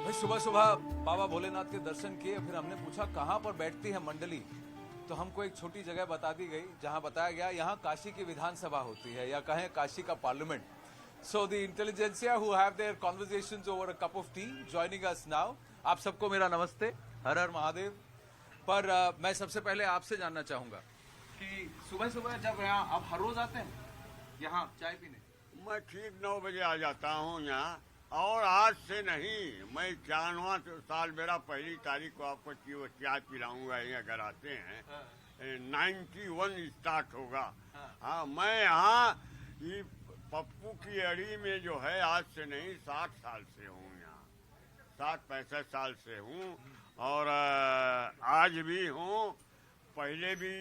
भाई सुबह सुबह बाबा भोलेनाथ के दर्शन किए, फिर हमने पूछा कहाँ पर बैठती है मंडली, तो हमको एक छोटी जगह बता दी गई जहाँ बताया गया यहाँ काशी की विधानसभा होती है या कहें काशी का parliament. So the intelligentsia who have their conversations over a cup of T joining us now. आप सबको मेरा नमस्ते, हर हर महादेव। पर मैं सबसे पहले आपसे जानना चाहूंगा कि सुबह सुबह जब यहाँ आप हर रोज आते हैं यहाँ चाय पीने? मैं ठीक 9 बजे आ जाता हूँ यहाँ, और आज से नहीं, मैं 91 साल मेरा पहली तारीख को आपको चाय पिलाऊंगा ये अगर आते हैं। 91 स्टार्ट होगा। हाँ, मैं यहाँ ये पप्पू की अड़ी में जो है आज से नहीं 60 साल से हूँ यहाँ, 60-65 साल से हूँ, और आज भी हूँ। पहले भी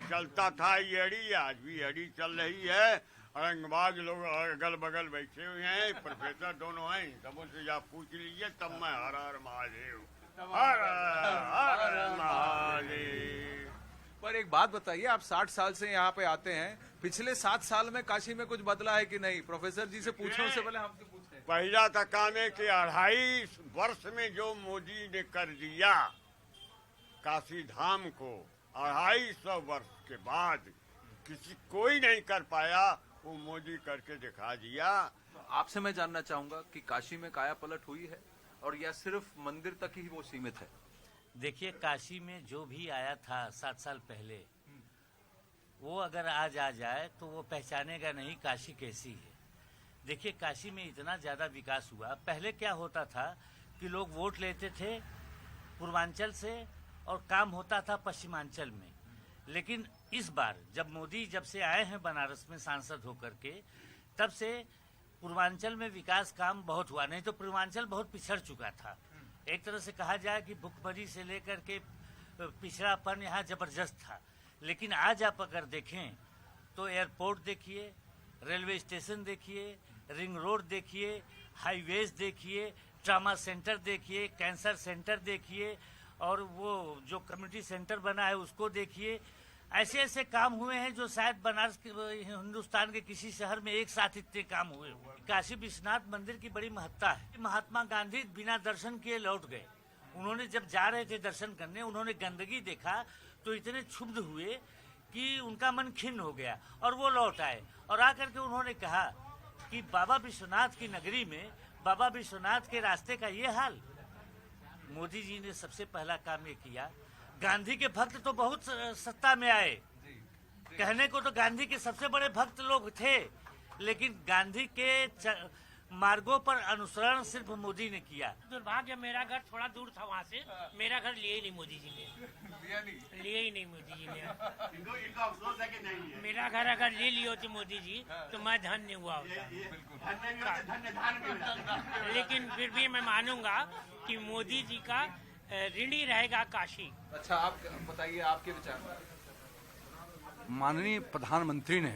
चलता था ये अड़ी, आज भी अड़ी चल रही है। औरंगाबाद लोग अगल बगल बैठे हुए हैं, प्रोफेसर दोनों हैं, सबों से आप पूछ लीजिए, तब मैं हर हर महादेव, हर हर महादेव। पर एक बात बताइए, आप 60 साल से यहाँ पे आते हैं, पिछले 7 साल में काशी में कुछ बदला है कि नहीं? प्रोफेसर जी से पूछने से पहले हमसे पूछते हैं। पहला था काम है कि 2.5 वर्ष में जो मोदी ने कर दिया काशी धाम को, 250 वर्ष के बाद कोई नहीं कर पाया, वो मोदी करके दिखा दिया। आपसे मैं जानना चाहूंगा कि काशी में काया पलट हुई है और या सिर्फ मंदिर तक ही वो सीमित है? देखिए, काशी में जो भी आया था 7 साल पहले, वो अगर आज आ जाए तो वो पहचानेगा नहीं काशी कैसी है। देखिए, काशी में इतना ज्यादा विकास हुआ। पहले क्या होता था कि लोग वोट लेते थे पूर्वांचल से और काम होता था पश्चिमांचल में। लेकिन इस बार जब मोदी से आए हैं बनारस में सांसद होकर के, तब से पूर्वांचल में विकास काम बहुत हुआ। नहीं तो पूर्वांचल बहुत पिछड़ चुका था। एक तरह से कहा जाए कि भुखमरी से लेकर के पिछड़ापन यहाँ जबरदस्त था। लेकिन आज आप अगर देखें तो एयरपोर्ट देखिए, रेलवे स्टेशन देखिए, रिंग रोड देखिए, हाईवेज देखिए, ट्रामा सेंटर देखिए, कैंसर सेंटर देखिए, और वो जो कम्युनिटी सेंटर बना है उसको देखिए। ऐसे ऐसे काम हुए हैं जो शायद बनारस के, हिंदुस्तान के किसी शहर में एक साथ इतने काम हुए। काशी विश्वनाथ मंदिर की बड़ी महत्ता है। महात्मा गांधी बिना दर्शन किए लौट गए। उन्होंने जब जा रहे थे दर्शन करने, उन्होंने गंदगी देखा तो इतने क्षुब्ध हुए कि उनका मन खिन्न हो गया और वो लौट आए। और आकर के उन्होंने कहा कि बाबा विश्वनाथ की नगरी में, बाबा विश्वनाथ के रास्ते का ये हाल। मोदी जी ने सबसे पहला काम ये किया। गांधी के भक्त तो बहुत सत्ता में आए, कहने को तो गांधी के सबसे बड़े भक्त लोग थे, लेकिन गांधी के मार्गों पर अनुसरण सिर्फ मोदी ने किया। दुर्भाग्य, मेरा घर थोड़ा दूर था वहाँ से, मेरा घर लिए ही नहीं मोदी जी ने, लिए ही नहीं मोदी जी ने। इनको अफसोस है कि नहीं है। मेरा घर अगर ले लिए होते मोदी जी तो मैं धन्य हुआ होता। लेकिन फिर भी मैं मानूंगा कि मोदी जी का ऋणी रहेगा काशी। अच्छा, आप बताइए आपके विचार। माननीय प्रधानमंत्री ने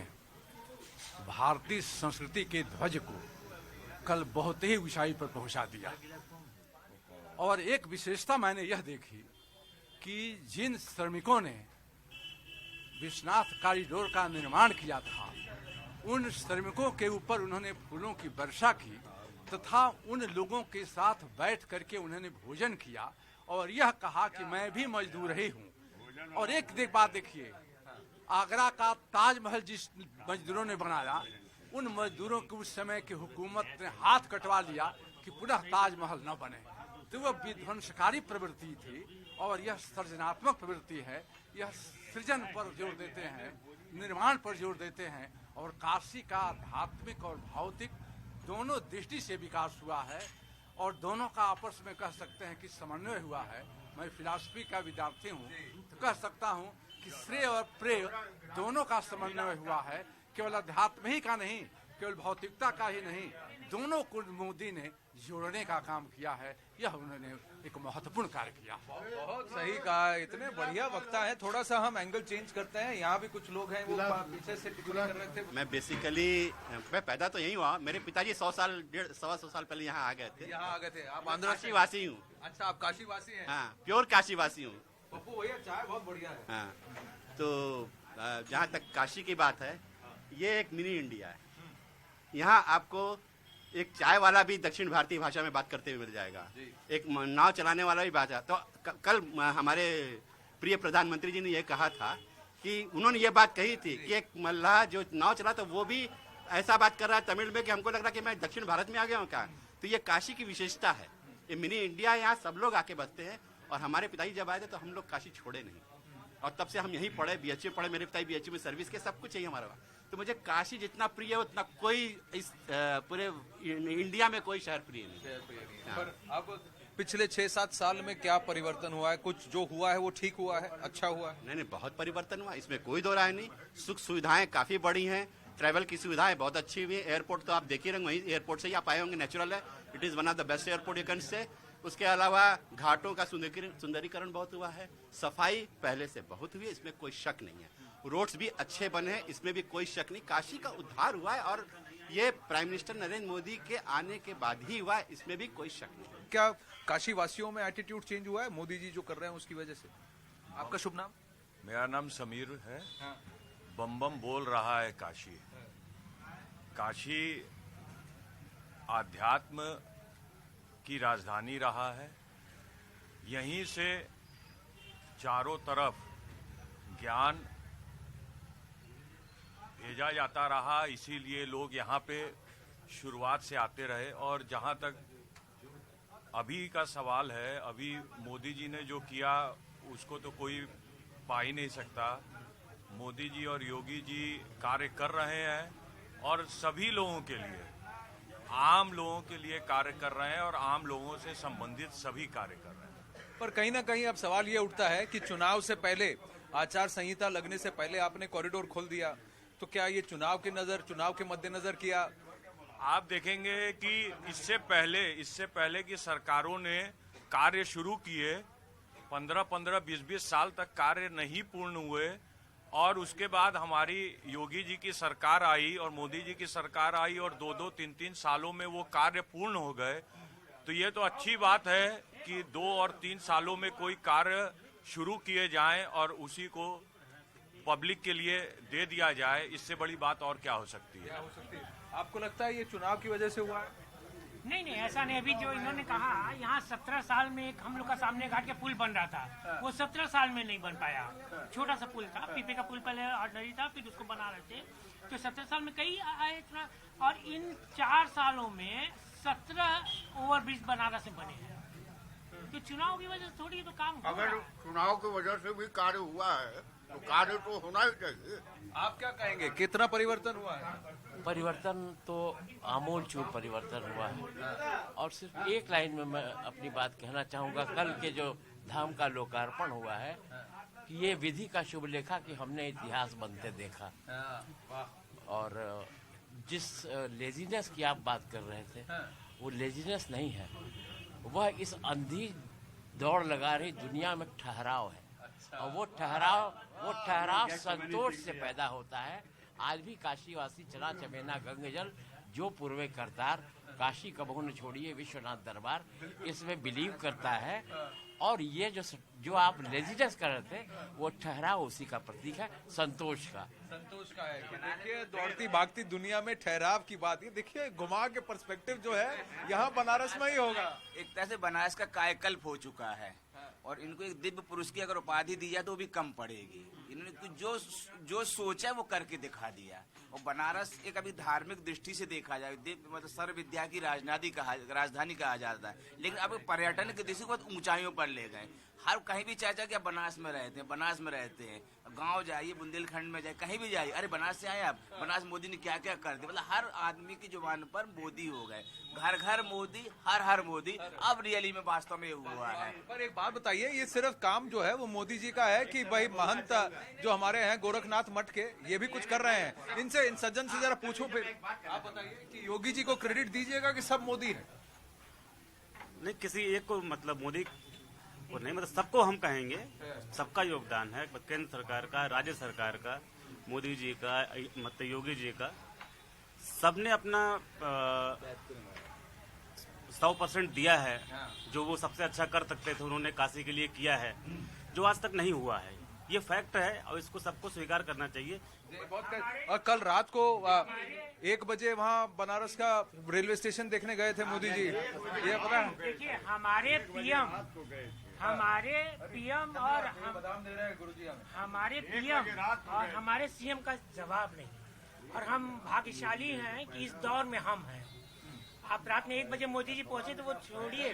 भारतीय संस्कृति के ध्वज को कल बहुत ही ऊंचाई पर पहुंचा दिया। और एक विशेषता मैंने यह देखी कि जिन श्रमिकों ने विश्वनाथ कॉरिडोर का निर्माण किया था, उन श्रमिकों के ऊपर उन्होंने फूलों की वर्षा की तथा उन लोगों के साथ बैठ करके उन्होंने भोजन किया और यह कहा कि मैं भी मजदूर ही हूँ। और एक बात देखिए, आगरा का ताजमहल जिस मजदूरों ने बनाया, उन मजदूरों को उस समय की हुकूमत ने हाथ कटवा लिया कि पुनः ताजमहल न बने। तो वह विध्वंसकारी प्रवृत्ति थी और यह सृजनात्मक प्रवृत्ति है। यह सृजन पर जोर देते हैं, निर्माण पर जोर देते हैं। और काशी का आध्यात्मिक और भौतिक दोनों दृष्टि से विकास हुआ है और दोनों का आपस में कह सकते हैं कि समन्वय हुआ है। मैं फिलॉसफी का विद्यार्थी हूँ तो कह सकता हूँ कि श्रेय और प्रेय दोनों का समन्वय हुआ है। केवल अध्यात्म ही का नहीं, केवल भौतिकता का ही नहीं, दोनों को मोदी ने जोड़ने का काम किया है। यह उन्होंने एक महत्वपूर्ण कार्य किया। बहुत सही कहा, इतने बढ़िया वक्ता है। थोड़ा सा हम एंगल चेंज करते हैं, यहाँ भी कुछ लोग हैं वो पीछे से टिप्पणी कर रहे थे। मैं बेसिकली मैं पैदा तो यहीं हुआ। मेरे पिताजी 100 साल 150 साल पहले यहाँ आ गए थे। यहाँ आ गए थे आप? आंध्र काशी वासी हूँ। अच्छा, आप काशी वासी हैं? हाँ, प्योर काशी वासी हूँ। पप्पू भैया चाय बहुत बढ़िया है। हाँ, तो जहाँ तक काशी की बात है, ये एक मिनी इंडिया है। यहाँ आपको एक चाय वाला भी दक्षिण भारतीय भाषा में बात करते हुए मिल जाएगा, एक नाव चलाने वाला भी भाषा। तो कल हमारे प्रिय प्रधानमंत्री जी ने यह कहा था कि उन्होंने ये बात कही थी कि एक मल्लाह जो नाव चला तो वो भी ऐसा बात कर रहा है तमिल में कि हमको लग रहा है कि मैं दक्षिण भारत में आ गया हूँ क्या। तो ये काशी की विशेषता है, ये मिनी इंडिया, यहाँ सब लोग आके बसते हैं। और हमारे पिताजी जब आए थे तो हम लोग काशी छोड़े नहीं, और तब से हम यहीं पढ़े, BHU में पढ़े, मेरे पिताजी BHU में सर्विस के, सब कुछ यही हमारा। तो मुझे काशी जितना प्रिय है उतना कोई इस पूरे इंडिया में कोई शहर प्रिय नहीं। हाँ। पर अब पिछले 6-7 साल में क्या परिवर्तन हुआ है? कुछ जो हुआ है वो ठीक हुआ है, अच्छा हुआ है? नहीं, बहुत परिवर्तन हुआ, इसमें कोई दो राय नहीं। सुख सुविधाएं काफी बढ़ी हैं, ट्रैवल की सुविधाएं बहुत अच्छी हुई है। एयरपोर्ट तो आप देख ही रहे, वहीं एयरपोर्ट से ही आप आए होंगे, नेचुरल है, it is one of the best airport you can say. उसके अलावा घाटों का सुंदरीकरण बहुत हुआ है, सफाई पहले से बहुत हुई है, इसमें कोई शक नहीं है। रोड्स भी अच्छे बने हैं, इसमें भी कोई शक नहीं। काशी का उद्धार हुआ है और ये प्राइम मिनिस्टर नरेंद्र मोदी के आने के बाद ही हुआ है, इसमें भी कोई शक नहीं। क्या काशी वासियों में एटीट्यूड चेंज हुआ है मोदी जी जो कर रहे हैं उसकी वजह से? आपका शुभ नाम? मेरा नाम समीर है। बम बम बोल रहा है काशी। काशी आध्यात्म की राजधानी रहा है, यहीं से चारों तरफ ज्ञान भेजा जाता रहा, इसीलिए लोग यहाँ पे शुरुआत से आते रहे। और जहाँ तक अभी का सवाल है, अभी मोदी जी ने जो किया उसको तो कोई पा ही नहीं सकता। मोदी जी और योगी जी कार्य कर रहे हैं और सभी लोगों के लिए, आम लोगों के लिए कार्य कर रहे हैं और आम लोगों से संबंधित सभी कार्य कर रहे हैं। पर कहीं ना कहीं अब सवाल ये उठता है कि चुनाव से पहले, आचार संहिता लगने से पहले आपने कॉरिडोर खोल दिया, तो क्या ये चुनाव के मद्देनजर किया? आप देखेंगे कि इससे पहले की सरकारों ने कार्य शुरू किए, 15-15, 20-20 साल तक कार्य नहीं पूर्ण हुए, और उसके बाद हमारी योगी जी की सरकार आई और मोदी जी की सरकार आई और 2-2, 3-3 सालों में वो कार्य पूर्ण हो गए। तो ये तो अच्छी बात है कि 2 और 3 सालों में कोई कार्य शुरू किए जाएं और उसी को पब्लिक के लिए दे दिया जाए, इससे बड़ी बात और क्या हो सकती है? आपको लगता है ये चुनाव की वजह से हुआ है? नहीं, ऐसा नहीं। अभी जो इन्होंने कहा, यहाँ 17 साल में एक हम लोग का सामने घाट के पुल बन रहा था, वो 17 साल में नहीं बन पाया। छोटा सा पुल था, पीपे का पुल पहले ऑर्डनरी था, फिर उसको बना रहे थे। तो 17 साल में कई आए इतना, और इन 4 सालों में 17 ओवरब्रिज बनारस में बने हैं। तो चुनाव की वजह से थोड़ी तो काम अगर चुनाव की वजह से भी कार्य हुआ है तो कार्य तो होना ही चाहिए। आप क्या कहेंगे, कितना परिवर्तन हुआ है? परिवर्तन तो आमूलचूल परिवर्तन हुआ है। और सिर्फ एक लाइन में मैं अपनी बात कहना चाहूँगा, कल के जो धाम का लोकार्पण हुआ है कि ये विधि का शुभ लेखा कि हमने इतिहास बनते देखा। और जिस लेजीनेस की आप बात कर रहे थे, वो लेजीनेस नहीं है, वह इस अंधी दौड़ लगा रही दुनिया में ठहराव है। और वो ठहराव संतोष से पैदा होता है। आज भी काशीवासी चला चमेना गंगजल जो पूर्वे करतार, काशी कबहू न छोड़िए विश्वनाथ दरबार, इसमें बिलीव करता है। और ये जो आप लेजीनेस कर रहे थे, वो ठहराव उसी का प्रतीक है, संतोष का है कि देखिए दौड़ती भागती दुनिया में ठहराव की बात है। देखिए घुमा के पर्सपेक्टिव जो है यहाँ बनारस में ही होगा। एक तरह से बनारस का कायाकल्प हो चुका है और इनको एक दिव्य पुरुष की अगर उपाधि दी जाए तो वो भी कम पड़ेगी। इन्होंने जो सोचा वो करके दिखा दिया। और बनारस एक अभी धार्मिक दृष्टि से देखा जाए, मतलब सर्व विद्या की राजधानी कहा जाता है, लेकिन अब पर्यटन की दृष्टि को बहुत ऊंचाइयों पर ले गए। हर कहीं भी चाचा कि आप बनारस में रहते हैं, गांव जाइए, बुंदेलखंड में जाइए, कहीं भी जाइए, अरे बनारस से आए आप, बनारस मोदी ने क्या क्या कर दिया। मतलब हर आदमी की जुबान पर मोदी हो गए, घर घर मोदी, हर मोदी। अब रियली में वास्तव में हुआ है। पर एक बात बताइए, ये सिर्फ काम जो है वो मोदी जी का है कि भाई महंत जो हमारे हैं गोरखनाथ मठ के, ये भी कुछ कर रहे हैं? इनसे, इन सज्जन से जरा पूछो फिर। आप बताइए कि योगी जी को क्रेडिट दीजिएगा कि सब मोदी है? नहीं, किसी एक को मतलब मोदी को नहीं, मतलब सबको हम कहेंगे, सबका योगदान है। केंद्र सरकार का, राज्य सरकार का, मोदी जी का, मतलब योगी जी का, सबने अपना 100% दिया है। जो वो सबसे अच्छा कर सकते थे उन्होंने काशी के लिए किया है, जो आज तक नहीं हुआ है। ये फैक्ट है और इसको सबको स्वीकार करना चाहिए। और कल रात को 1 बजे वहाँ बनारस का रेलवे स्टेशन देखने गए थे मोदी जी, ये पता है? देखिए हमारे पीएम और हमारे पीएम और हमारे सीएम का जवाब नहीं, और हम भाग्यशाली हैं कि इस दौर में हम हैं। आप रात में 1 बजे मोदी जी पहुंचे तो वो छोड़िए,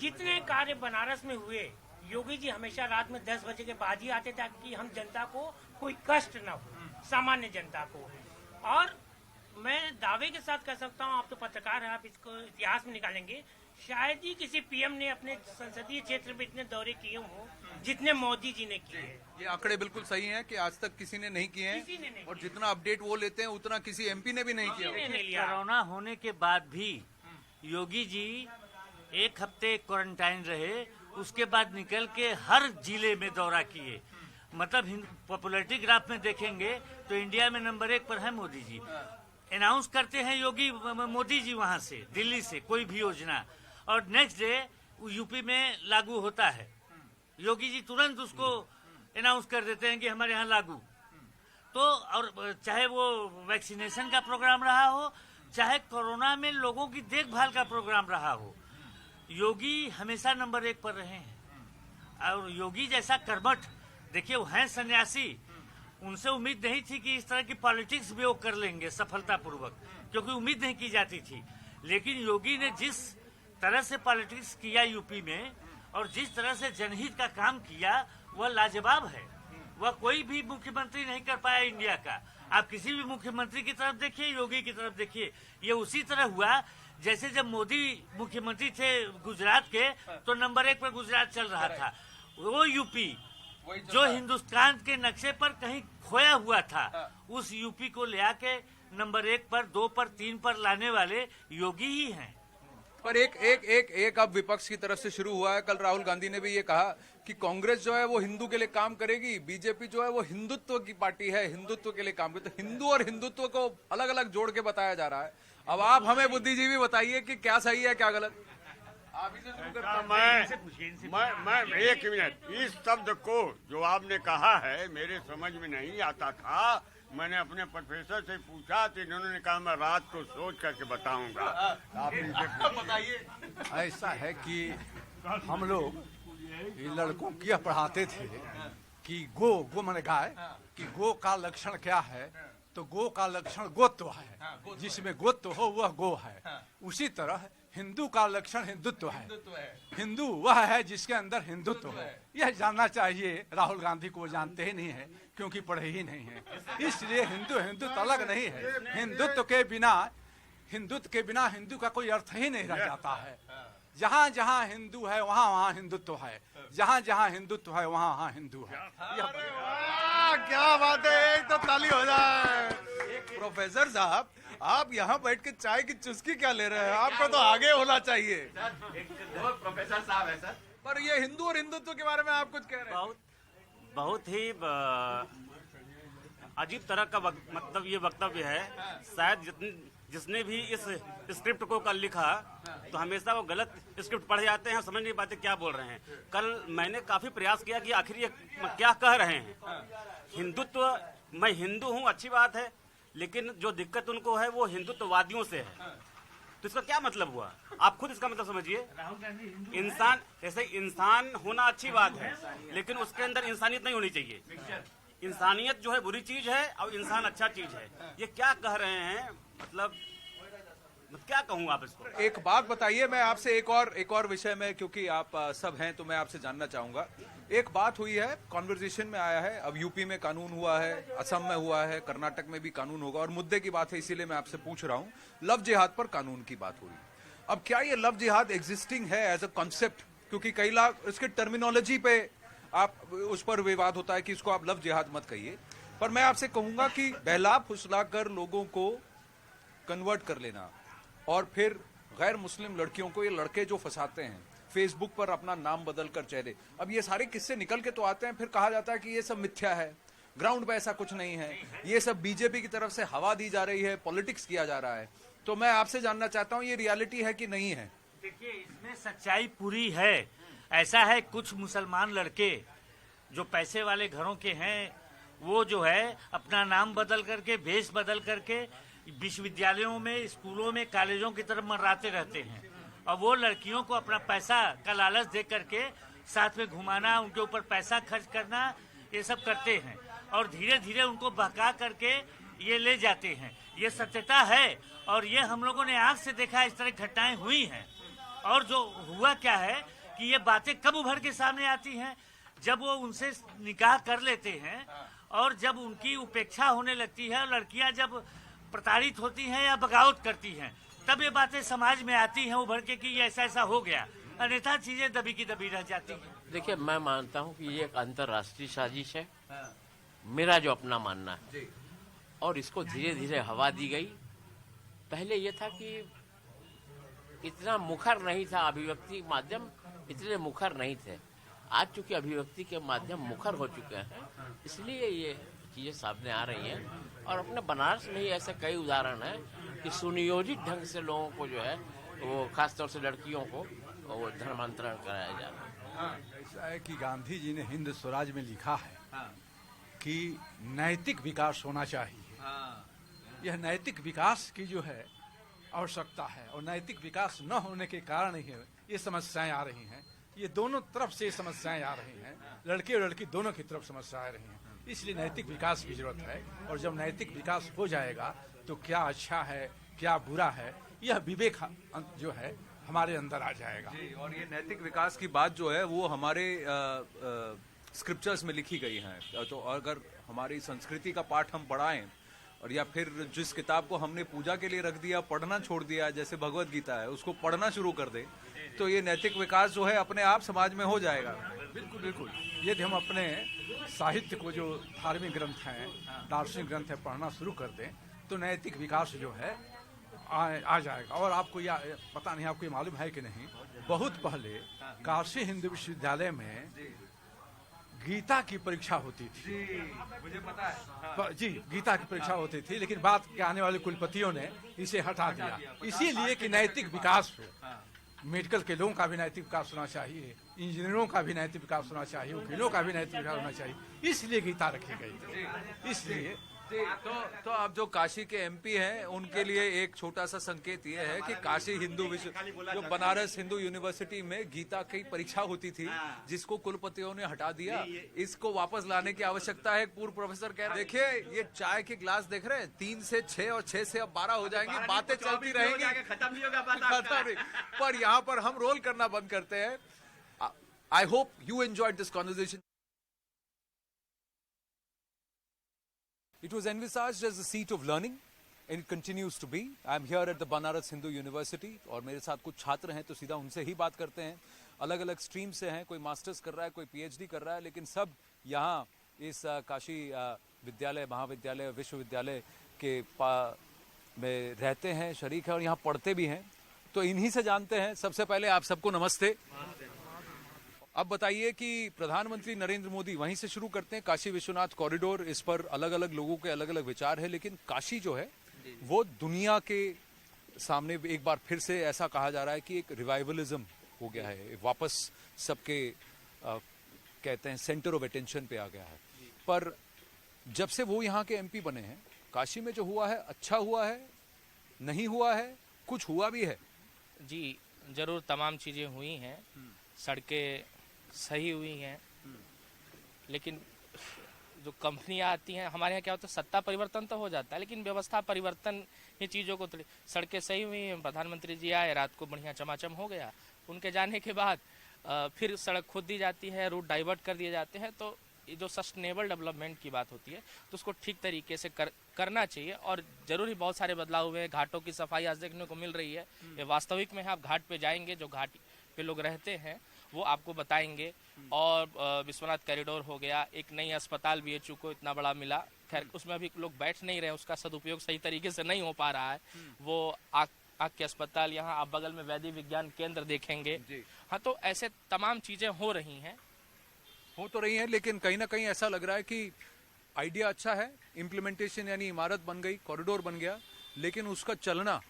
जितने कार्य बनारस में हुए योगी जी हमेशा रात में 10 बजे के बाद ही आते ताकि हम जनता को कोई कष्ट न हो, सामान्य जनता को। और मैं दावे के साथ कह सकता हूं, आप तो पत्रकार हैं, आप इसको इतिहास में निकालेंगे, शायद ही किसी पीएम ने अपने संसदीय क्षेत्र में इतने दौरे किए हों जितने मोदी जी ने किए। ये आंकड़े बिल्कुल सही हैं कि आज तक किसी ने नहीं किए हैं, और जितना अपडेट वो लेते हैं उतना किसी एमपी ने भी नहीं किया। कोरोना होने के बाद भी योगी जी 1 हफ्ते क्वारंटाइन रहे, उसके बाद निकल के हर जिले में दौरा किए। मतलब पॉपुलैरिटी ग्राफ में देखेंगे तो इंडिया में नंबर 1 पर है मोदी जी। अनाउंस करते हैं योगी मोदी जी वहां से, दिल्ली से कोई भी योजना, और नेक्स्ट डे यूपी में लागू होता है। योगी जी तुरंत उसको अनाउंस कर देते हैं कि हमारे यहाँ लागू। तो और चाहे वो वैक्सीनेशन का प्रोग्राम रहा हो, चाहे कोरोना में लोगों की देखभाल का प्रोग्राम रहा हो, योगी हमेशा नंबर 1 पर रहे हैं। और योगी जैसा कर्मठ, देखिए वो हैं सन्यासी, उनसे उम्मीद नहीं थी कि इस तरह की पॉलिटिक्स भी वो कर लेंगे सफलतापूर्वक, क्योंकि उम्मीद नहीं की जाती थी। लेकिन योगी ने जिस तरह से पॉलिटिक्स किया यूपी में और जिस तरह से जनहित का काम किया, वह लाजवाब है। वह कोई भी मुख्यमंत्री नहीं कर पाया इंडिया का। आप किसी भी मुख्यमंत्री की तरफ देखिए, योगी की तरफ देखिए, ये उसी तरह हुआ जैसे जब मोदी मुख्यमंत्री थे गुजरात के, तो नंबर 1 पर गुजरात चल रहा था। वो यूपी जो हिंदुस्तान के नक्शे पर कहीं खोया हुआ था, उस यूपी को ले आके नंबर 1 पर, 2 पर, 3 पर लाने वाले योगी ही हैं। पर एक अब विपक्ष की तरफ से शुरू हुआ है। कल राहुल गांधी ने भी ये कहा कि कांग्रेस जो है वो हिंदू के लिए काम करेगी, बीजेपी जो है वो हिंदुत्व की पार्टी है, हिंदुत्व के लिए काम करेगी। तो हिंदू और हिंदुत्व को अलग अलग जोड़ के बताया जा रहा है। अब आप हमें बुद्धिजीवी बताइए कि क्या सही है क्या गलत। मैं 1 मिनट, इस शब्द को जो आपने कहा है मेरे समझ में नहीं आता था। मैंने अपने प्रोफेसर से पूछा तो इन्होंने कहा मैं रात को सोच करके बताऊंगा। आप इनसे बताइए। ऐसा है कि हम लोग लड़कों की पढ़ाते थे कि गो माने गाय, कि गो का लक्षण क्या है, तो गो का लक्षण गोत्व है, जिसमें गोत्व हो वह गो है। उसी तरह हिंदू का लक्षण हिंदुत्व है। हिंदू वह है जिसके अंदर हिंदुत्व है। यह जानना चाहिए राहुल गांधी को, जानते ही नहीं है क्योंकि पढ़े ही नहीं है। इसलिए हिंदुत्व अलग नहीं है। हिंदुत्व के बिना हिंदू का कोई अर्थ ही नहीं रह जाता है। जहाँ जहाँ हिंदू है वहाँ वहाँ हिंदुत्व है, जहाँ जहाँ हिंदुत्व है वहाँ वहाँ हिंदू है। क्या बात है, एक तो ताली हो जाए। प्रोफेसर साहब, आप यहाँ बैठ के चाय की चुस्की क्या ले रहे हैं? आपको तो आगे होना चाहिए। प्रोफेसर साहब है सर। पर ये हिंदू और हिंदुत्व के बारे में आप कुछ कह रहे हैं। बहुत ही अजीब तरह का मतलब ये वक्तव्य है। शायद जिसने भी इस स्क्रिप्ट को कल लिखा तो हमेशा वो गलत स्क्रिप्ट पढ़ जाते हैं, समझ नहीं पाते क्या बोल रहे हैं। कल मैंने काफी प्रयास किया कि आखिर ये क्या कह रहे हैं। हिंदुत्व, मैं हिंदू हूँ अच्छी बात है, लेकिन जो दिक्कत उनको है वो हिंदुत्ववादियों से है। तो इसका क्या मतलब हुआ, आप खुद इसका मतलब समझिए। इंसान, जैसे इंसान होना अच्छी बात है, लेकिन उसके अंदर इंसानियत नहीं होनी चाहिए। इंसानियत जो है बुरी चीज है और इंसान अच्छा चीज है। ये क्या कह रहे हैं, मतलब क्या कहूँ आप इसको। एक बात बताइए, मैं आपसे एक और विषय में, क्योंकि आप सब हैं तो मैं आपसे जानना चाहूंगा। एक बात हुई है, कॉन्वर्सेशन में आया है, अब यूपी में कानून हुआ है, असम में हुआ है, कर्नाटक में भी कानून होगा, और मुद्दे की बात है इसीलिए मैं आपसे पूछ रहा हूँ। लव जिहाद पर कानून की बात हुई। अब क्या ये लव जिहाद एग्जिस्टिंग है एज अ कॉन्सेप्ट? क्योंकि कई लोग इसके टर्मिनोलॉजी पे आप उस पर विवाद होता है कि इसको आप लव जिहाद मत कहिए। पर मैं आपसे कहूंगा कि बहला फुसला कर लोगों को कन्वर्ट कर लेना, और फिर गैर मुस्लिम लड़कियों को, ये लड़के जो फंसाते हैं फेसबुक पर अपना नाम बदल कर चेहरे, अब ये सारे किस्से निकल के तो आते हैं, फिर कहा जाता है कि ये सब मिथ्या है, ग्राउंड पे ऐसा कुछ नहीं है, ये सब बीजेपी की तरफ से हवा दी जा रही है, पॉलिटिक्स किया जा रहा है। तो मैं आपसे जानना चाहता हूँ, ये रियलिटी है कि नहीं है? देखिए, इसमें सच्चाई पूरी है। ऐसा है, कुछ मुसलमान लड़के जो पैसे वाले घरों के हैं वो जो है अपना नाम बदल करके, भेष बदल करके विश्वविद्यालयों में, स्कूलों में, कॉलेजों की तरफ मंडराते रहते हैं और वो लड़कियों को अपना पैसा का लालच दे करके साथ में घुमाना, उनके ऊपर पैसा खर्च करना, ये सब करते हैं और धीरे धीरे उनको बहका करके ये ले जाते हैं। ये सत्यता है और ये हम लोगों ने आंख से देखा, इस तरह घटनाएं हुई हैं। और जो हुआ क्या है कि ये बातें कब उभर के सामने आती हैं, जब वो उनसे निकाह कर लेते हैं और जब उनकी उपेक्षा होने लगती है और लड़कियां जब प्रताड़ित होती हैं या बगावत करती हैं, तब ये बातें समाज में आती हैं उभर के कि ये ऐसा ऐसा हो गया, अन्यथा चीजें दबी की दबी रह जाती हैं। देखिए, मैं मानता हूँ कि ये एक अंतर्राष्ट्रीय साजिश है, मेरा जो अपना मानना है, और इसको धीरे धीरे हवा दी गई। पहले ये था कि इतना मुखर नहीं था, अभिव्यक्ति माध्यम इतने मुखर नहीं थे। आज चूंकि अभिव्यक्ति के माध्यम मुखर हो चुके हैं, इसलिए ये चीजें सामने आ रही हैं। और अपने बनारस में ही ऐसे कई उदाहरण हैं कि सुनियोजित ढंग से लोगों को जो है वो खासतौर से लड़कियों को वो धर्मांतरण कराया जा रहा है। ऐसा है कि गांधी जी ने हिंद स्वराज में लिखा है कि नैतिक विकास होना चाहिए। यह नैतिक विकास की जो है आवश्यकता है और नैतिक विकास न होने के कारण ही ये समस्याएं आ रही हैं। ये दोनों तरफ से समस्याएं आ रही हैं, लड़के और लड़की दोनों की तरफ समस्याएं आ रही हैं। इसलिए नैतिक विकास की जरूरत है और जब नैतिक विकास हो जाएगा तो क्या अच्छा है क्या बुरा है, यह विवेक जो है हमारे अंदर आ जाएगा। और ये नैतिक विकास की बात जो है वो हमारे स्क्रिप्चर्स में लिखी गई है। तो अगर हमारी संस्कृति का पाठ हम पढ़ाएं और या फिर जिस किताब को हमने पूजा के लिए रख दिया, पढ़ना छोड़ दिया, जैसे भगवत गीता है, उसको पढ़ना शुरू कर दे, तो ये नैतिक विकास जो है अपने आप समाज में हो जाएगा। बिल्कुल बिल्कुल। यदि हम अपने साहित्य को, जो धार्मिक ग्रंथ हैं, दार्शनिक ग्रंथ है, पढ़ना शुरू कर दें तो नैतिक विकास जो है आ जाएगा। और आपको पता नहीं, आपको ये मालूम है कि नहीं, बहुत पहले काशी हिंदू विश्वविद्यालय में गीता की परीक्षा होती थी। मुझे पता है। जी, गीता की परीक्षा होती थी, लेकिन बाद के आने वाले कुलपतियों ने इसे हटा दिया, इसीलिए कि नैतिक विकास हो। मेडिकल के लोगों का भी नैतिक विकास होना चाहिए, इंजीनियरों का भी नैतिक विकास होना चाहिए, वकीलों का भी नैतिक विकास होना चाहिए, इसलिए गीता रखी गई थी। इसलिए तो अब जो काशी के एमपी हैं उनके लिए एक छोटा सा संकेत ये है कि काशी हिंदू जो बनारस हिंदू यूनिवर्सिटी में गीता की परीक्षा होती थी, जिसको कुलपतियों ने हटा दिया, इसको वापस लाने की आवश्यकता है। पूर्व प्रोफेसर कह रहे हैं, देखिए ये चाय के ग्लास देख रहे हैं, 3 से 6 और 6 से अब 12 हो जाएंगी, बातें चलती रहेंगी, खत्म नहीं होगा खत्म नहीं। पर यहाँ पर हम रोल करना बंद करते हैं। I hope you enjoyed this conversation. It was envisaged as a seat of learning and it continues to be. I am here at the Banaras Hindu University और मेरे साथ कुछ छात्र हैं, तो सीधा उनसे ही बात करते हैं। अलग अलग स्ट्रीम से हैं, कोई मास्टर्स कर रहा है, कोई पीएचडी कर रहा है, लेकिन सब यहाँ इस काशी विद्यालय, महाविद्यालय, विश्वविद्यालय के में रहते हैं, शरीक हैं और यहाँ पढ़ते भी हैं। तो इन्हीं से जानते हैं। सबसे पहले आप सबको नमस्ते। अब बताइए कि प्रधानमंत्री नरेंद्र मोदी, वहीं से शुरू करते हैं, काशी विश्वनाथ कॉरिडोर, इस पर अलग अलग लोगों के अलग अलग विचार है, लेकिन काशी जो है वो दुनिया के सामने एक बार फिर से ऐसा कहा जा रहा है कि एक रिवाइवलिज्म हो गया है, वापस सबके कहते हैं सेंटर ऑफ अटेंशन पे आ गया है। पर जब से वो यहाँ के एमपी बने हैं, काशी में जो हुआ है अच्छा हुआ है, नहीं हुआ है, कुछ हुआ भी है? जी जरूर, तमाम चीजें हुई हैं, सड़कें सही हुई हैं, लेकिन जो कंपनियां आती हैं, हमारे यहाँ क्या होता है, सत्ता परिवर्तन तो हो जाता है लेकिन व्यवस्था परिवर्तन ही चीज़ों को सड़कें सही हुई हैं। प्रधानमंत्री जी आए, रात को बढ़िया चमाचम हो गया, उनके जाने के बाद फिर सड़क खोद दी जाती है, रूट डाइवर्ट कर दिए जाते हैं। तो ये जो सस्टेनेबल डेवलपमेंट की बात होती है तो उसको ठीक तरीके से करना चाहिए और जरूरी बहुत सारे बदलाव हुए हैं। घाटों की सफाई आज देखने को मिल रही है, ये वास्तविक में है। आप घाट पे जाएंगे, जो घाट पे लोग रहते हैं वो आपको बताएंगे। और विश्वनाथ कॉरिडोर हो गया, एक नई अस्पताल बीएचयू को इतना बड़ा मिला, खैर उसमें अभी लोग बैठ नहीं रहे, उसका सदुपयोग सही तरीके से नहीं हो पा रहा है। वो आँख के अस्पताल, यहाँ आप बगल में वैदिक विज्ञान केंद्र देखेंगे। हाँ, तो ऐसे तमाम चीजें हो रही हैं, हो तो रही हैं, लेकिन कहीं ना कहीं ऐसा लग रहा है कि आइडिया अच्छा है, इम्प्लीमेंटेशन यानी इमारत बन गई, कॉरिडोर बन गया, लेकिन उसका चलना,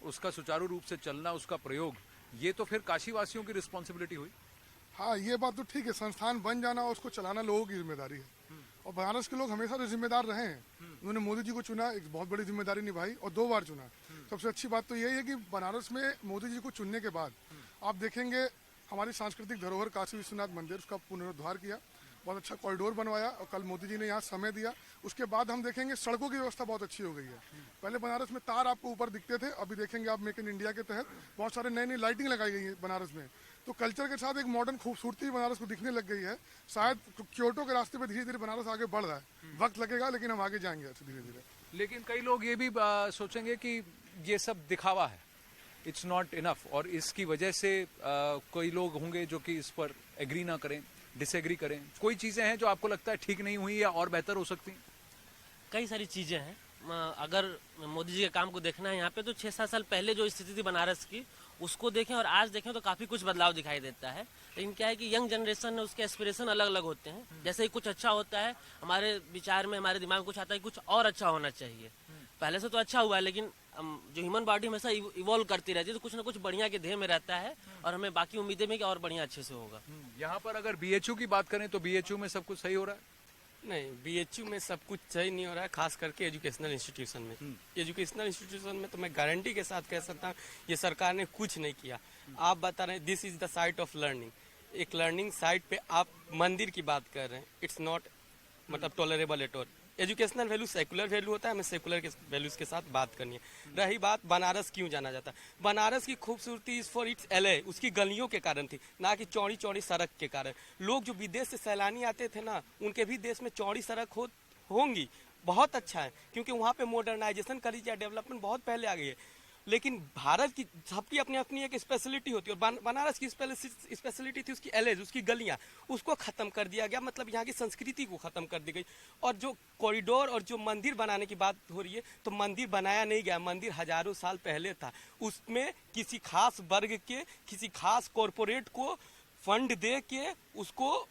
उसका सुचारू रूप से चलना, उसका प्रयोग, ये तो फिर काशी वासियों की रिस्पॉन्सिबिलिटी हुई। हाँ, ये बात तो ठीक है, संस्थान बन जाना और उसको चलाना लोगों की जिम्मेदारी है। और बनारस के लोग हमेशा से जिम्मेदार रहे हैं। उन्होंने मोदी जी को चुना, एक बहुत बड़ी जिम्मेदारी निभाई और 2 बार चुना। सबसे अच्छी बात तो यही है कि बनारस में मोदी जी को चुनने के बाद आप देखेंगे हमारी सांस्कृतिक धरोहर काशी विश्वनाथ मंदिर, उसका पुनरुद्धार किया, बहुत अच्छा कॉरिडोर बनवाया और कल मोदी जी ने यहाँ समय दिया। उसके बाद हम देखेंगे सड़कों की व्यवस्था बहुत अच्छी हो गई है। पहले बनारस में तार आपको ऊपर दिखते थे, अभी देखेंगे आप मेक इन इंडिया के तहत बहुत सारे नई नई लाइटिंग लगाई गई है बनारस में। तो कल्चर के साथ एक मॉडर्न खूबसूरती बनारस को दिखने लग गई है। शायद क्योटो के रास्ते पे धीरे धीरे बनारस आगे बढ़ रहा है, वक्त लगेगा लेकिन हम आगे जाएंगे ऐसे धीरे धीरे। लेकिन कई लोग ये भी सोचेंगे कि ये सब दिखावा है, इट्स नॉट इनफ, और इसकी वजह से कई लोग होंगे जो कि इस पर एग्री ना करें, डिसएग्री करें। कोई चीजें हैं जो आपको लगता है ठीक नहीं हुई या और बेहतर हो सकती? कई सारी चीजें हैं। अगर मोदी जी के काम को देखना है यहाँ पे, तो 6-7 साल पहले जो स्थिति थी बनारस की उसको देखें और आज देखें तो काफी कुछ बदलाव दिखाई देता है। लेकिन क्या है कि यंग जनरेशन है, उसके एस्पिरेशन अलग अलग होते हैं। जैसे ही कुछ अच्छा होता है हमारे विचार में, हमारे दिमाग में कुछ आता है कुछ और अच्छा होना चाहिए। पहले से तो अच्छा हुआ है लेकिन जो ह्यूमन बॉडी हमेशा इवॉल्व करती रहती है, तो कुछ ना कुछ बढ़िया के ध्येय में रहता है और हमें बाकी उम्मीदें भी कि और बढ़िया अच्छे से होगा। यहाँ पर अगर बीएचयू की बात करें तो बीएचयू में सब कुछ सही हो रहा है? नहीं, बीएचयू में सब कुछ सही नहीं हो रहा है, खास करके एजुकेशनल इंस्टीट्यूशन में। एजुकेशनल इंस्टीट्यूशन में तो मैं गारंटी के साथ कह सकता हूँ ये सरकार ने कुछ नहीं किया। आप बता रहे हैं this is the site of learning, एक लर्निंग साइट पे आप मंदिर की बात कर रहे हैं, इट्स नॉट मतलब tolerable at all. Educational value secular value होता है, हमें सेकुलर के वैल्यूज के साथ बात करनी है। रही बात बनारस क्यों जाना जाता है, बनारस की खूबसूरती इज फॉर इट्स एलए, उसकी गलियों के कारण थी, ना कि चौड़ी चौड़ी सड़क के कारण। लोग जो विदेश से सैलानी आते थे ना, उनके भी देश में चौड़ी सड़क होंगी, बहुत अच्छा है, क्योंकि वहाँ पे मॉडर्नाइजेशन करी जाए, डेवलपमेंट बहुत पहले आ गई है। लेकिन भारत की सबकी अपनी अपनी एक स्पेशलिटी होती है, और बनारस की स्पेशलिटी थी उसकी एलेज, उसकी गलियां, उसको खत्म कर दिया गया, मतलब यहाँ की संस्कृति को खत्म कर दी गई। और जो कॉरिडोर और जो मंदिर बनाने की बात हो रही है, तो मंदिर बनाया नहीं गया, मंदिर हजारों साल पहले था। उसमें किसी खास वर्ग के, किसी खास कॉरपोरेट को फंड दे के उसको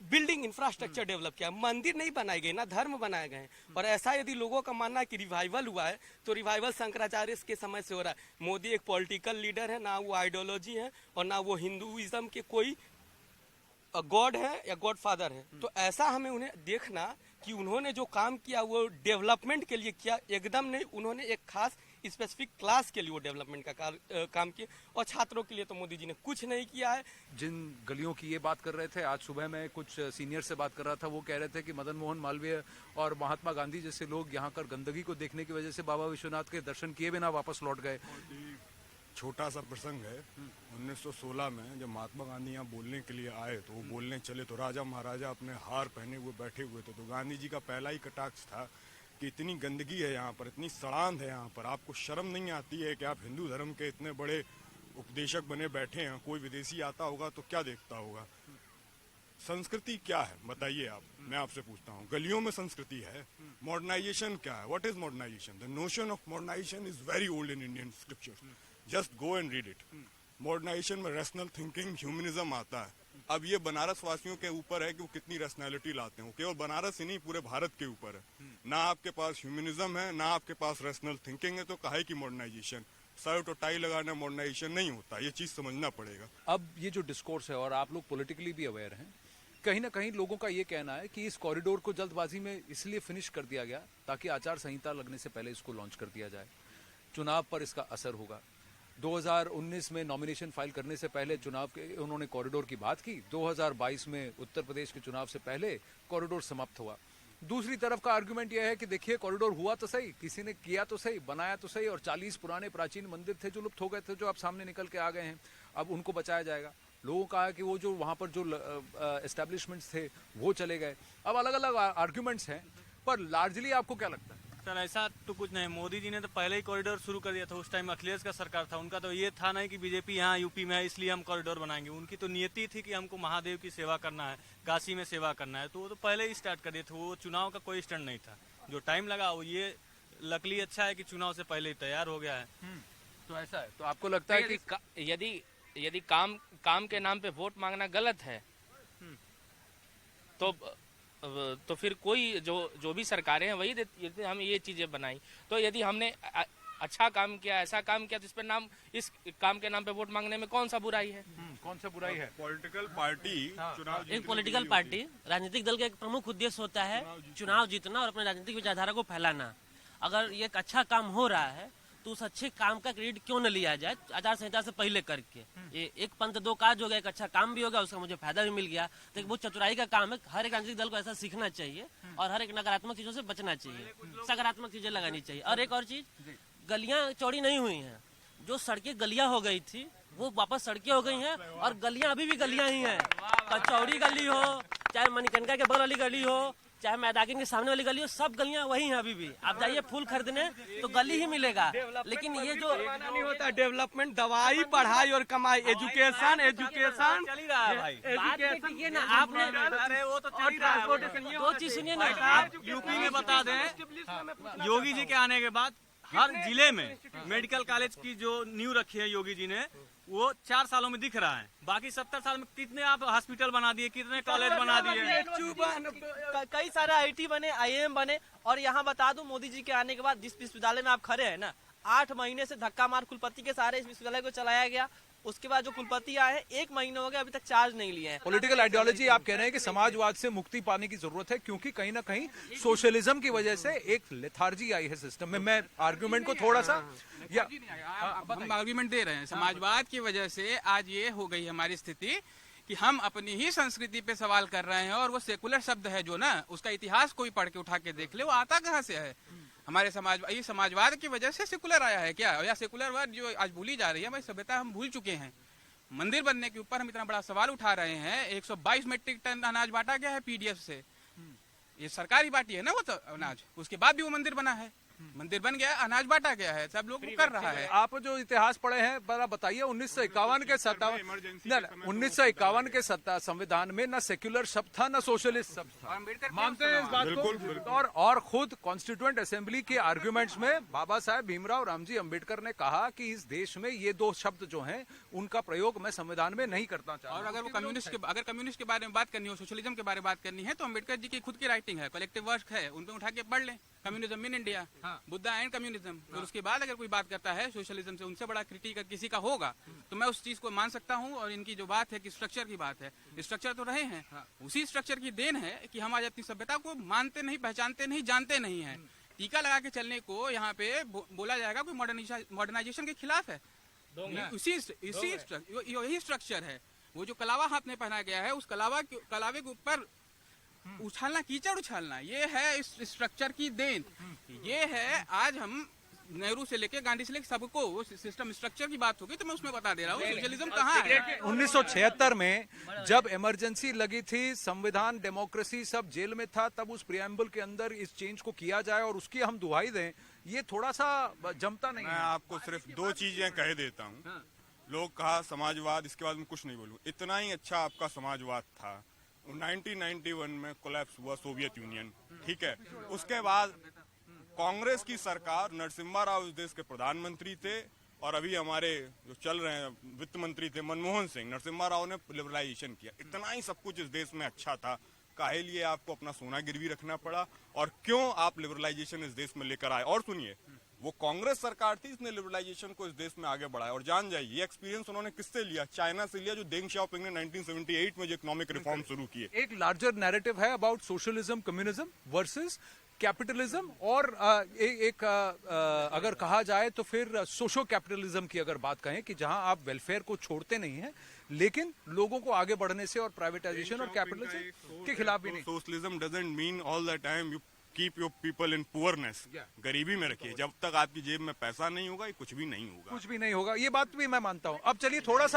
बिल्डिंग इंफ्रास्ट्रक्चर डेवलप किया, मंदिर नहीं बनाए गए, ना धर्म बनाए गए। और ऐसा यदि लोगों का मानना है कि रिवाइवल हुआ है, तो रिवाइवल शंकराचार्य के समय से हो रहा है। मोदी एक पॉलिटिकल लीडर है, ना वो आइडियोलॉजी है और ना वो हिंदुइज्म के कोई गॉड है या गॉड फादर है। तो ऐसा हमें उन्हें देखना कि उन्होंने जो काम किया वो डेवलपमेंट के लिए किया, एकदम नहीं। उन्होंने एक खास स्पेसिफिक क्लास के लिए वो डेवलपमेंट का काम किया, और छात्रों के लिए तो मोदी जी ने कुछ नहीं किया है। जिन गलियों की ये बात कर रहे थे, आज सुबह मैं कुछ सीनियर से बात कर रहा था, वो कह रहे थे कि मदन मोहन मालवीय और महात्मा गांधी जैसे लोग यहाँ कर गंदगी को देखने की वजह से बाबा विश्वनाथ के दर्शन किए बिना वापस लौट गए। छोटा सा प्रसंग है, 1916 में जब महात्मा गांधी यहाँ बोलने के लिए आए, तो वो बोलने चले तो राजा महाराजा अपने हार पहने हुए बैठे हुए थे। तो गांधी जी का पहला ही कटाक्ष था कि इतनी गंदगी है यहाँ पर, इतनी सड़ांध है यहाँ पर, आपको शर्म नहीं आती है कि आप हिंदू धर्म के इतने बड़े उपदेशक बने बैठे हैं, कोई विदेशी आता होगा तो क्या देखता होगा। संस्कृति क्या है बताइए आप, मैं आपसे पूछता हूँ। गलियों में संस्कृति है, मॉडर्नाइजेशन क्या है, what is modernisation? The notion of modernisation is very old in Indian scriptures, just go and read it. Modernisation में रैशनल थिंकिंग, ह्यूमनिज्म आता है। अब ये बनारस वासियों के ऊपर है कि वो कितनी रैशनैलिटी लाते हैं। केवल बनारस ही नहीं, पूरे भारत के ऊपर है। ना आपके पास ह्यूमनिज्म है, ना आपके पास रैशनल थिंकिंग है, तो काहे की मॉडर्नाइजेशन? शर्ट और टाई लगाना मॉडर्नाइजेशन नहीं होता, ये चीज समझना पड़ेगा। अब ये जो डिस्कोर्स है, और आप लोग पॉलिटिकली भी अवेयर हैं, कहीं ना कहीं लोगों का ये कहना है कि इस कॉरिडोर को जल्दबाजी में इसलिए फिनिश कर दिया गया ताकि आचार संहिता लगने से पहले इसको लॉन्च कर दिया जाए। चुनाव पर इसका असर होगा। 2019 में नॉमिनेशन फाइल करने से पहले चुनाव के उन्होंने कॉरिडोर की बात की। 2022 में उत्तर प्रदेश के चुनाव से पहले कॉरिडोर समाप्त हुआ। दूसरी तरफ का आर्गुमेंट यह है कि देखिए कॉरिडोर हुआ तो सही, किसी ने किया तो सही, बनाया तो सही, और 40 पुराने प्राचीन मंदिर थे जो लुप्त हो गए थे, जो अब सामने निकल के आ गए हैं, अब उनको बचाया जाएगा। लोगों का है कि वो जो वहां पर जो एस्टेब्लिशमेंट्स थे वो चले गए। अब अलग अलग आर्गुमेंट्स हैं, पर लार्जली आपको क्या लगता है? सर ऐसा तो कुछ नहीं, मोदी जी ने तो पहले ही कॉरिडोर शुरू कर दिया था। उस टाइम अखिलेश का सरकार था, उनका तो ये था नहीं कि बीजेपी यहाँ यूपी में है इसलिए हम कॉरिडोर बनाएंगे। उनकी तो नियति थी कि हमको महादेव की सेवा करना है, काशी में सेवा करना है, तो वो तो पहले ही स्टार्ट कर दिए थे। वो चुनाव का कोई स्टैंड नहीं था। जो टाइम लगा वो ये लकली अच्छा है कि चुनाव से पहले ही तैयार हो गया है। तो ऐसा है, तो आपको लगता है कि यदि काम के नाम पे वोट मांगना गलत है, तो फिर कोई जो भी सरकारें हैं वही देती, हम ये चीजें बनाई। तो यदि हमने अच्छा काम किया, ऐसा काम किया, तो इस पे नाम, इस काम के नाम पे वोट मांगने में कौन सा बुराई है? कौन सा बुराई है? पॉलिटिकल पार्टी चुनाव एक पॉलिटिकल पार्टी, राजनीतिक दल का एक प्रमुख उद्देश्य होता है चुनाव जीतना और अपने राजनीतिक विचारधारा को फैलाना। अगर ये एक अच्छा काम हो रहा है तो उस अच्छे काम का क्रेडिट क्यों न लिया जाए आचार संहिता से पहले करके। ये एक पंथ दो काज हो गया, एक अच्छा काम भी हो गया, उसका मुझे फायदा भी मिल गया। तो एक बहुत चतुराई का काम है, हर एक राजनीतिक दल को ऐसा सीखना चाहिए और हर एक नकारात्मक चीजों से बचना चाहिए, सकारात्मक चीजें लगानी चाहिए। और एक और चीज, गलियां चौड़ी नहीं हुई हैं, जो सड़कें गलियां हो गई थी वो वापस सड़कें हो गई हैं और गलियां अभी भी गलियां ही हैं। कचौड़ी गली हो, चाहे मणिकर्णिका के बगल वाली गली हो, चाहे मैदाकिन के सामने वाली गली हो, सब गलियां वही हैं अभी भी। आप जाइए फूल खरीदने तो गली ही मिलेगा। लेकिन ये जो नहीं होता डेवलपमेंट, दवाई, पढ़ाई और कमाई, एजुकेशन चल ही रहा है भाई। एजुकेशन ये ना आपने, अरे वो तो चल ही रहा है। दो चीज सुनिए ना, आप यूपी में बता दें, योगी जी के आने के बाद हर जिले में मेडिकल कॉलेज की जो नींव रखी है योगी जी ने, वो 4 सालों में दिख रहा है। बाकी 70 साल में कितने आप हॉस्पिटल बना दिए, कितने कॉलेज बना दिए, कई सारे आईटी बने, आईएएम बने। और यहाँ बता दूं, मोदी जी के आने के बाद जिस विश्वविद्यालय में आप खड़े हैं ना, 8 महीने से धक्का मार कुलपति के सहारे इस विश्वविद्यालय को चलाया गया। उसके बाद जो कुलपति आए हैं, 1 महीने हो गया, अभी तक चार्ज नहीं लिए हैं। पॉलिटिकल आइडियोलॉजी आप कह रहे हैं कि समाजवाद से मुक्ति पाने की जरूरत है, क्योंकि कहीं ना कहीं सोशलिज्म की वजह से एक लेथार्जी आई है सिस्टम में। मैं आर्गुमेंट को थोड़ा सा हम आर्गुमेंट दे रहे हैं, समाजवाद की वजह से आज ये हो गई हमारी स्थिति कि हम अपनी ही संस्कृति पे सवाल कर रहे हैं। और वो सेकुलर शब्द है जो ना, उसका इतिहास कोई पढ़ के उठा के देख ले, वो आता कहाँ से है? हमारे ये समाजवाद की वजह से सेकुलर आया है क्या? या सेकुलरवाद जो आज भूली जा रही है, भाई सभ्यता हम भूल चुके हैं। मंदिर बनने के ऊपर हम इतना बड़ा सवाल उठा रहे हैं। 122 मीट्रिक टन अनाज बांटा गया है पीडीएफ से, ये सरकारी बाटी है ना वो तो अनाज, उसके बाद भी वो मंदिर बना है, मंदिर बन गया, अनाज बांटा गया है, सब लोग कर रहा है। आप जो इतिहास पढ़े हैं बड़ा बताइए, 1951 के 1951 के संविधान में ना सेक्युलर शब्द था ना सोशलिस्ट शब्द था। मानते हैं इस बात को? और खुद कॉन्स्टिट्यूएंट असेंबली के आर्ग्यूमेंट्स में बाबा साहेब भीमराव रामजी अंबेडकर ने कहा कि इस देश में ये 2 शब्द जो हैं उनका प्रयोग मैं संविधान में नहीं करना चाहता। और अगर वो कम्युनिस्ट के बारे में बात करनी हो, सोशलिज्म के बारे में बात करनी है, तो अंबेडकर जी की खुद की राइटिंग है, कलेक्टिव वर्क है, उन पे उठा के पढ़ लें। Communism in India, Buddha and communism. फिर उसके बाद अगर कोई बात करता है सोशलिज्म से, उनसे बड़ा क्रिटिक किसी का होगा तो मैं उस चीज को मान सकता हूँ। और इनकी जो बात है कि स्ट्रक्चर की बात है, स्ट्रक्चर तो रहे हैं, उसी स्ट्रक्चर की देन है कि हम आज अपनी सभ्यता को मानते नहीं, पहचानते नहीं, जानते नहीं है। टीका लगा के चलने को यहाँ पे बोला जाएगा कोई मॉडर्नाइजेशन के खिलाफ है। यही स्ट्रक्चर है। वो जो कलावा हाथ में पहना गया है, उस कलावे के ऊपर उछालना, कीचड़ उछालना, ये है इस स्ट्रक्चर की देन। ये है आज हम नेहरू से लेके गांधी से लेके सबको वो सिस्टम स्ट्रक्चर की बात होगी तो मैं उसमें बता दे रहा हूँ सोशलिज्म कहाँ है। 1976 में जब इमरजेंसी लगी थी, संविधान, डेमोक्रेसी सब जेल में था, तब उस प्रियम्बल के अंदर इस चेंज को किया जाए और उसकी हम दुहाई दें, ये थोड़ा सा जमता नहीं। मैं आपको सिर्फ 2 चीजें कह देता हूँ। लोग कहा समाजवाद, इसके बाद मैं कुछ नहीं बोलूँ। इतना ही अच्छा आपका समाजवाद था 1991 में कोलैप्स हुआ सोवियत यूनियन, ठीक है। उसके बाद कांग्रेस की सरकार, नरसिम्हा राव इस देश के प्रधानमंत्री थे और अभी हमारे जो चल रहे हैं वित्त मंत्री थे मनमोहन सिंह, नरसिम्हा राव ने लिबरलाइजेशन किया। इतना ही सब कुछ इस देश में अच्छा था, काहे लिए आपको अपना सोना गिरवी रखना पड़ा और क्यों आप लिबरलाइजेशन इस देश में लेकर आए? और सुनिए, वो कांग्रेस सरकार थी, इसने लिबरलाइजेशन को इस देश में आगे बढ़ाया। और जान जाइए ये एक्सपीरियंस उन्होंने किससे लिया? चाइना से लिया, जो देंग शाओपिंग ने 1978 में जो इकोनॉमिक रिफॉर्म शुरू किए। एक लार्जर नैरेटिव है about socialism, communism versus capitalism, और अगर कहा जाए तो फिर सोशो कैपिटलिज्म की अगर बात कहें कि जहां आप वेलफेयर को छोड़ते नहीं हैं लेकिन लोगों को आगे बढ़ने से और प्राइवेटाइजेशन और कैपिटलिज्म के खिलाफ भी नहीं। Socialism doesn't mean all the time you keep your people in poorness, गरीबी में रखिए। जब तक आपकी जेब में पैसा नहीं होगा, ये कुछ भी नहीं होगा। कुछ भी नहीं होगा, ये बात भी मैं मानता हूँ। अब चलिए थोड़ा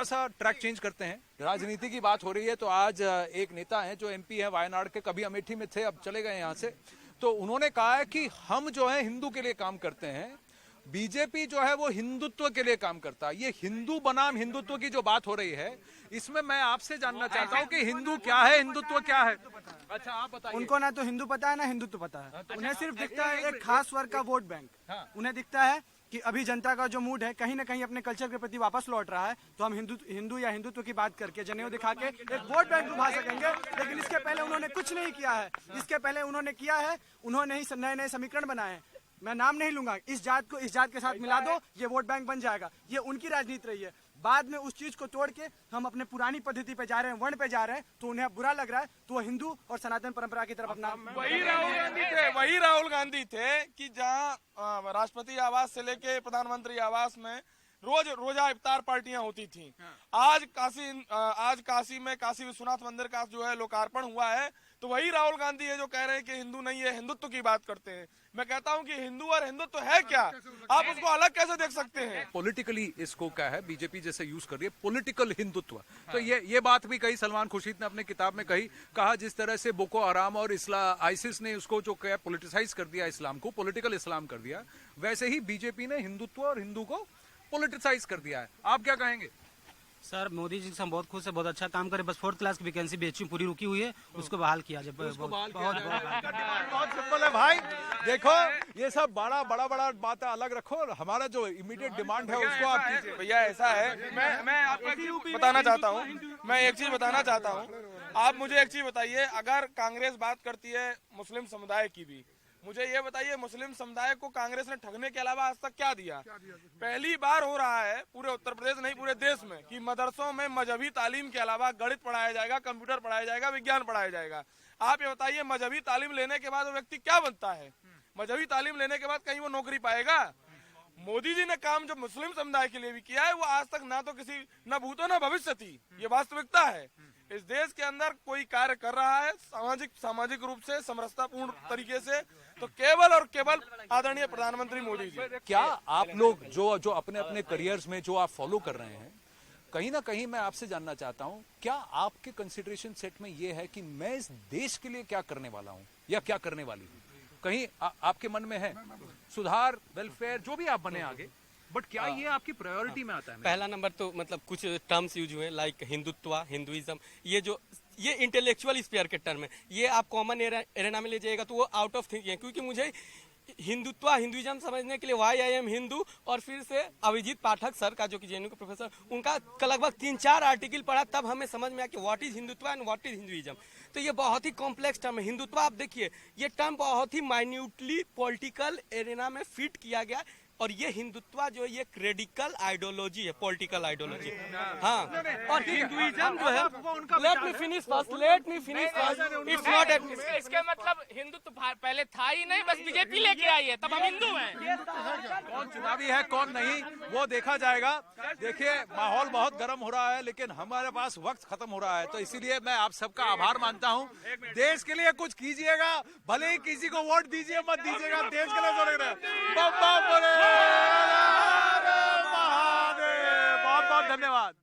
सा ट्रैक चेंज करते हैं। राजनीति की बात हो रही है तो आज एक नेता है जो एमपी है वायनाड के, कभी अमेठी में थे, अब चले गए यहाँ से। तो उन्होंने कहा है कि हम जो है हिंदू के लिए काम करते हैं, बीजेपी जो है वो हिंदुत्व के लिए काम करता है। ये हिंदू बनाम हिंदुत्व की जो बात हो रही है, इसमें मैं आपसे जानना चाहता हूँ कि हिंदू क्या है, हिंदुत्व क्या है? अच्छा आप बताइए। उनको ना तो हिंदू पता है ना हिंदुत्व पता है। उन्हें सिर्फ दिखता है एक खास वर्ग का वोट बैंक। उन्हें दिखता है कि अभी जनता का जो मूड है कहीं ना कहीं अपने कल्चर के प्रति वापस लौट रहा है, तो हम हिंदू या हिंदुत्व की बात करके, जनेऊ दिखा के एक वोट बैंक उभा सकेंगे। लेकिन इसके पहले उन्होंने कुछ नहीं किया है। इसके पहले उन्होंने किया है, उन्होंने ही नए नए समीकरण बनाए हैं। मैं नाम नहीं लूंगा, इस जात को इस जात के साथ मिला दो, ये वोट बैंक बन जाएगा। ये उनकी राजनीति रही है। बाद में उस चीज को तोड़ के हम अपने पुरानी पद्धति पे जा रहे हैं, वर्ण पे जा रहे हैं, तो उन्हें बुरा लग रहा है, तो वो हिंदू और सनातन परंपरा की तरफ अपना वही राहुल गांधी थे कि जहां राष्ट्रपति आवास से लेके प्रधानमंत्री आवास में रोजा इफ्तार पार्टियां होती थी। आज काशी में काशी विश्वनाथ मंदिर का जो है लोकार्पण हुआ है, तो वही राहुल गांधी है जो कह रहे हैं कि हिंदू नहीं है, हिंदुत्व की बात करते हैं। मैं कहता हूं कि हिंदू और हिंदुत्व है क्या, आप उसको अलग कैसे देख सकते हैं? पॉलिटिकली इसको क्या है, बीजेपी जैसे यूज कर रही है पॉलिटिकल हिंदुत्व। तो ये बात भी कही सलमान खुर्शीद ने अपनी किताब में कहा जिस तरह से बोको हराम और आइसिस ने उसको जो क्या पोलिटिसाइज कर दिया, इस्लाम को पॉलिटिकल इस्लाम कर दिया, वैसे ही बीजेपी ने हिंदुत्व और हिंदू को पोलिटिसाइज कर दिया है। आप क्या कहेंगे? सर मोदी जी से हम बहुत खुश है, बहुत अच्छा काम करे। बस 4th क्लास की वैकेंसी बीएचयू पूरी रुकी हुई है, उसको बहाल किया जाए। बहुत सिंपल है भाई। देखो ये सब बड़ा बातें अलग रखो, हमारा जो इमीडिएट डिमांड है उसको आप कीजिए। भैया ऐसा है, मैं आपको एक चीज बताना चाहता हूँ, आप मुझे एक चीज बताइए, अगर कांग्रेस बात करती है मुस्लिम समुदाय की भी, मुझे ये बताइए मुस्लिम समुदाय को कांग्रेस ने ठगने के अलावा आज तक क्या दिया? पहली बार हो रहा है पूरे उत्तर प्रदेश नहीं पूरे देश में कि मदरसों में मजहबी तालीम के अलावा गणित पढ़ाया जाएगा, कंप्यूटर पढ़ाया जाएगा, विज्ञान पढ़ाया जाएगा। आप ये बताइए मजहबी तालीम लेने के बाद वो व्यक्ति क्या बनता है? मजहबी तालीम लेने के बाद कहीं वो नौकरी पाएगा? मोदी जी ने काम जो मुस्लिम समुदाय के लिए भी किया है वो आज तक ना तो किसी न भूतो न भविष्य थी, ये वास्तविकता है। इस देश के अंदर कोई कार्य कर रहा है सामाजिक रूप से समरसतापूर्ण तरीके से, तो केवल और केवल आदरणीय प्रधानमंत्री मोदी जी। क्या आप लोग जो अपने करियर्स में जो आप फॉलो कर रहे हैं, कहीं ना कहीं मैं आपसे जानना चाहता हूं, क्या आपके कंसिडरेशन सेट में ये है कि मैं इस देश के लिए क्या करने वाला हूं या क्या करने वाली हूं? कहीं आपके मन में है सुधार, वेलफेयर, जो भी आप बने आगे, बट क्या ये आपकी प्रायोरिटी में आता है? पहला नंबर तो मतलब कुछ टर्म्स यूज हुए लाइक हिंदुत्व, हिंदुइज्म, ये इंटेलेक्चुअल स्पेयर के टर्म है, ये आप कॉमन एरेना में ले जाएगा तो वो आउट ऑफ थिंकिंग है। क्योंकि मुझे हिंदुइज्म समझने के लिए वाई आई एम हिंदू और फिर से अभिजीत पाठक सर का जो कि जेएनयू के प्रोफेसर, उनका लगभग 3-4 आर्टिकल पढ़ा, तब हमें समझ में आया कि what is Hindutva and what is Hinduism. तो ये बहुत ही कॉम्प्लेक्स टर्म है। हिंदुत्व आप देखिए, ये टर्म बहुत ही माइन्यूटली पॉलिटिकल एरेना में फिट किया गया, और ये हिंदुत्व जो ये रेडिकल आइडियोलॉजी है, पॉलिटिकल आइडियोलॉजी। हाँ, और हिंदुइज्म जो है, let me finish first, it's not इसके मतलब हिंदुत्व पहले था ही नहीं, बस बीजेपी लेके आई है, तब हम हिंदू हैं। कौन चुनावी है कौन नहीं वो देखा जाएगा। देखिए माहौल बहुत गर्म हो रहा है, लेकिन हमारे पास वक्त खत्म हो रहा है, तो इसीलिए मैं आप सबका आभार मानता हूँ। देश के लिए कुछ कीजिएगा, भले ही किसी को वोट दीजिए मत दीजिएगा, देश के लिए बहुत बहुत धन्यवाद।